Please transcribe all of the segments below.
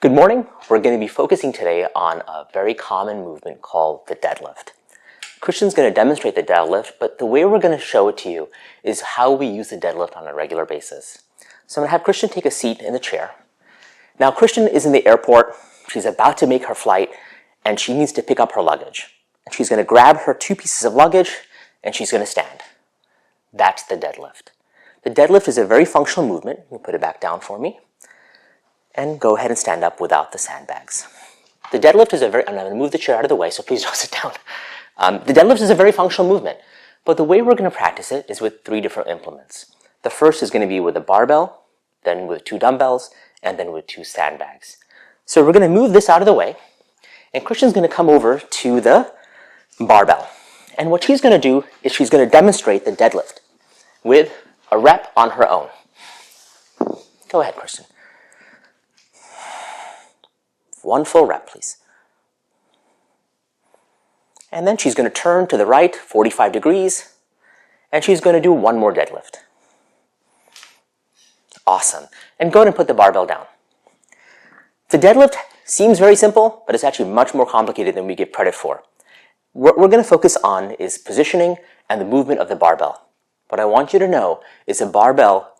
Good morning. We're going to be focusing today on a very common movement called the deadlift. Kristin's going to demonstrate the deadlift, but the way we're going to show it to you is how we use the deadlift on a regular basis. So I'm going to have Kristin take a seat in the chair. Now Kristin is in the airport. She's about to make her flight and she needs to pick up her luggage. And she's going to grab her 2 pieces of luggage and she's going to stand. That's the deadlift. The deadlift is a very functional movement. You put it back down for me. And go ahead and stand up without the sandbags. The deadlift is I'm going to move the chair out of the way, so please don't sit down. The deadlift is a very functional movement, but the way we're going to practice it is with 3 different implements. The first is going to be with a barbell, then with 2 dumbbells, and then with 2 sandbags. So we're going to move this out of the way, and Kristin's going to come over to the barbell. And what she's going to do is she's going to demonstrate the deadlift with a rep on her own. Go ahead, Kristin. 1 full rep, please. And then she's going to turn to the right, 45 degrees, and she's going to do 1 more deadlift. Awesome. And go ahead and put the barbell down. The deadlift seems very simple, but it's actually much more complicated than we give credit for. What we're going to focus on is positioning and the movement of the barbell. What I want you to know is the barbell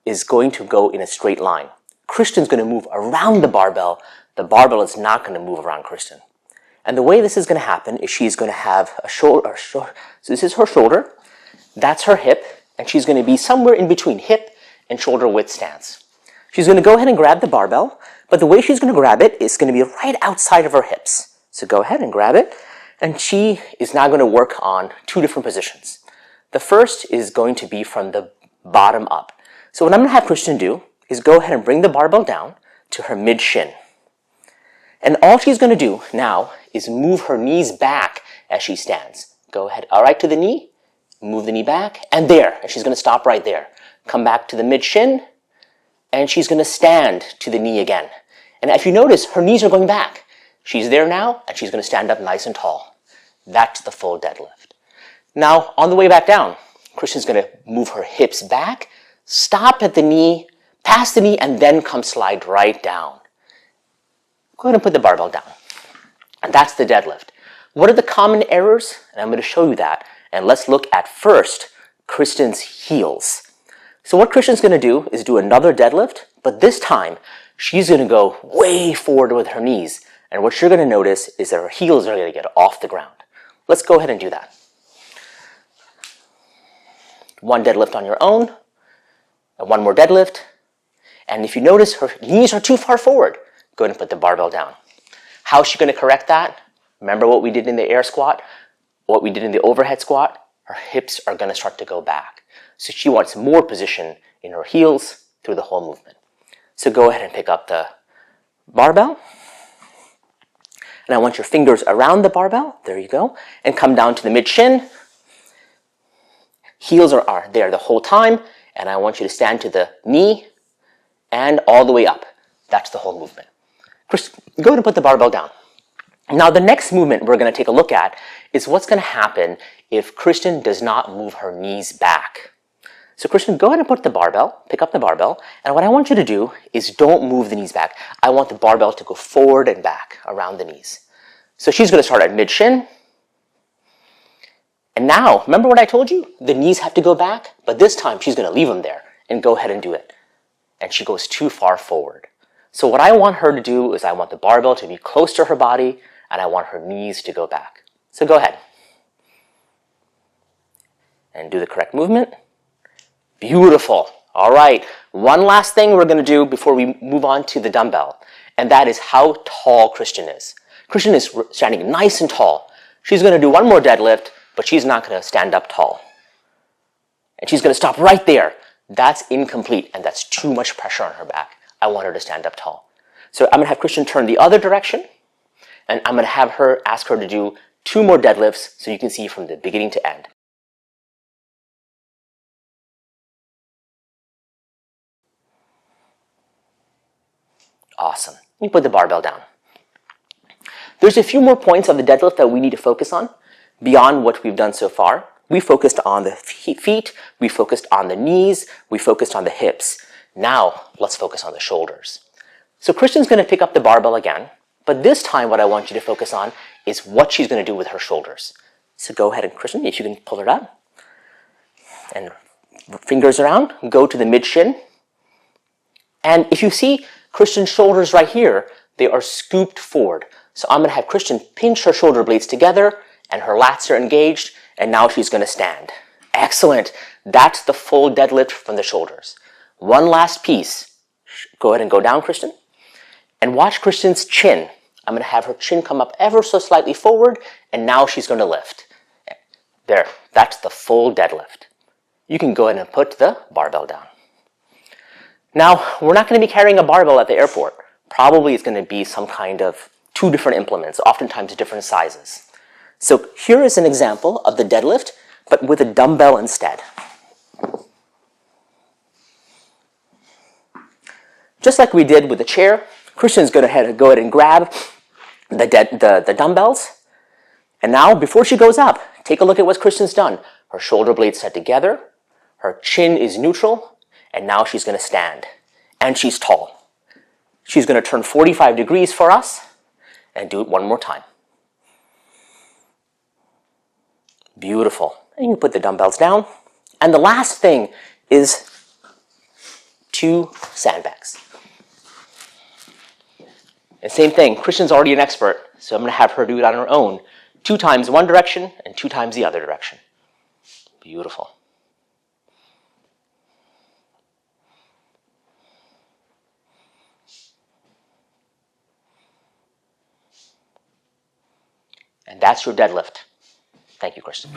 is going to go in a straight line. Kristin's going to move around the barbell. The barbell is not going to move around Kristin. And the way this is going to happen is she's going to have a shoulder. So this is her shoulder. That's her hip. And she's going to be somewhere in between hip and shoulder width stance. She's going to go ahead and grab the barbell. But the way she's going to grab it is going to be right outside of her hips. So go ahead and grab it. And she is now going to work on 2 different positions. The first is going to be from the bottom up. So what I'm going to have Kristin do is go ahead and bring the barbell down to her mid-shin. And all she's going to do now is move her knees back as she stands. Go ahead, all right, to the knee, move the knee back, and there. And she's going to stop right there. Come back to the mid-shin, and she's going to stand to the knee again. And if you notice, her knees are going back. She's there now, and she's going to stand up nice and tall. That's the full deadlift. Now, on the way back down, Kristin's going to move her hips back, stop at the knee, pass the knee, and then come slide right down. Go ahead and put the barbell down. And that's the deadlift. What are the common errors? And I'm going to show you that. And let's look at first Kristin's heels. So what Kristin's going to do is do another deadlift, but this time she's going to go way forward with her knees. And what you're going to notice is that her heels are going to get off the ground. Let's go ahead and do that. 1 deadlift on your own, and 1 more deadlift. And if you notice, her knees are too far forward. Go ahead and put the barbell down. How is she going to correct that? Remember what we did in the air squat? What we did in the overhead squat? Her hips are going to start to go back. So she wants more position in her heels through the whole movement. So go ahead and pick up the barbell. And I want your fingers around the barbell. There you go. And come down to the mid-shin. Heels are there the whole time. And I want you to stand to the knee and all the way up. That's the whole movement. Go ahead and put the barbell down. Now the next movement we're going to take a look at is what's going to happen if Kristin does not move her knees back. So Kristin, go ahead and put the barbell, pick up the barbell, and what I want you to do is don't move the knees back. I want the barbell to go forward and back around the knees. So she's going to start at mid-shin. And now, remember what I told you? The knees have to go back, but this time she's going to leave them there and go ahead and do it. And she goes too far forward. So what I want her to do is I want the barbell to be close to her body and I want her knees to go back. So go ahead. And do the correct movement. Beautiful. All right. One last thing we're going to do before we move on to the dumbbell. And that is how tall Kristin is. Kristin is standing nice and tall. She's going to do 1 more deadlift, but she's not going to stand up tall. And she's going to stop right there. That's incomplete and that's too much pressure on her back. I want her to stand up tall. So I'm going to have Kristin turn the other direction and I'm going to ask her to do 2 more deadlifts so you can see from the beginning to end. Awesome. You put the barbell down. There's a few more points on the deadlift that we need to focus on beyond what we've done so far. We focused on the feet, we focused on the knees, we focused on the hips. Now, let's focus on the shoulders. So Kristin's going to pick up the barbell again, but this time what I want you to focus on is what she's going to do with her shoulders. So go ahead and Kristin, if you can pull it up, and fingers around, go to the mid-shin. And if you see Kristin's shoulders right here, they are scooped forward. So I'm going to have Kristin pinch her shoulder blades together, and her lats are engaged, and now she's going to stand. Excellent. That's the full deadlift from the shoulders. One last piece. Go ahead and go down, Kristin. And watch Kristin's chin. I'm going to have her chin come up ever so slightly forward, and now she's going to lift. There. That's the full deadlift. You can go ahead and put the barbell down. Now, we're not going to be carrying a barbell at the airport. Probably it's going to be some kind of 2 different implements, oftentimes different sizes. So here is an example of the deadlift, but with a dumbbell instead. Just like we did with the chair, Kristin's going to go ahead and grab the dumbbells. And now, before she goes up, take a look at what Kristin's done. Her shoulder blades set together, her chin is neutral, and now she's going to stand. And she's tall. She's going to turn 45 degrees for us, and do it one more time. Beautiful. And you put the dumbbells down. And the last thing is 2 sandbags. And same thing, Kristin's already an expert, so I'm going to have her do it on her own. 2 times one direction and 2 times the other direction. Beautiful. And that's your deadlift. Thank you, Kristin.